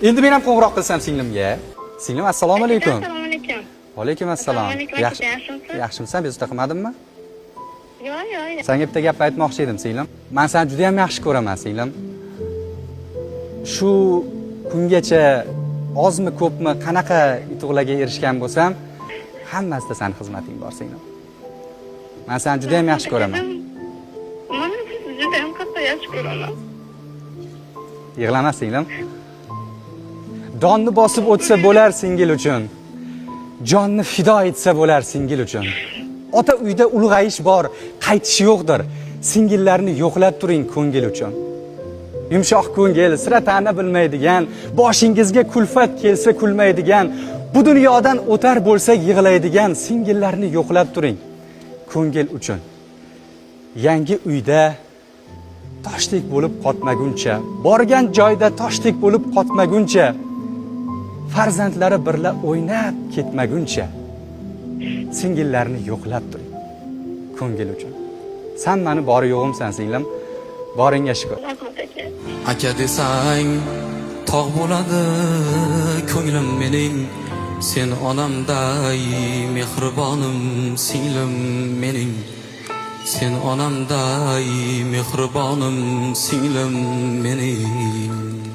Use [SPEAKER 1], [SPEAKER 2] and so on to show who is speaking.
[SPEAKER 1] Endi men ham qo'ng'iroq qilsam singlimga. Singlim, assalomu alaykum.
[SPEAKER 2] Assalomu alaykum.
[SPEAKER 1] Va alaykum assalom.
[SPEAKER 2] Yaxshimisiz?
[SPEAKER 1] Yaxshimisan? Bezovta qilmadimmi?
[SPEAKER 2] Yo'q.
[SPEAKER 1] Senga bitta gap aytmoqchi edim, singlim. Men seni juda ham yaxshi ko'raman, singlim. Shu kungacha ozmi ko'pmi qanaqa yutuqlarga erishgan bo'lsam, hammasida seni xizmating bor, singlim. Men seni juda ham yaxshi ko'raman.
[SPEAKER 2] Mana sizni juda ham katta yaxshi ko'raman.
[SPEAKER 1] Yig'lama, singlim. Donni bosib o'tsa bo'lar singil uchun. Jonni fido etsa bo'lar singil uchun. Ota uyda ulg'ayish bor, qaytish yo'qdir. Singillarni yo'qlab turing ko'ngil uchun. Yumshoq ko'ngil, sira ta'na bilmaydigan, boshingizga kulfat kelsa kulmaydigan, bu dunyodan o'tar bo'lsak yig'laydigan singillarni yo'qlab turing ko'ngil uchun. Yangi uyda toshdek bo'lib qotmaguncha, borgan joyda toshdek bo'lib qotmaguncha, farzandlari birla o'ynab ketmaguncha singillarni yo'qlab turing ko'ngil uchun. Sen meni bori yo'g'imsan, singlim. Boringga shukr.
[SPEAKER 2] Rahmat aka.
[SPEAKER 3] Aka desang tog' bo'ladi ko'nglim mening, sen onamday mehribonim singlim mening, sen onamday mehribonim singlim mening.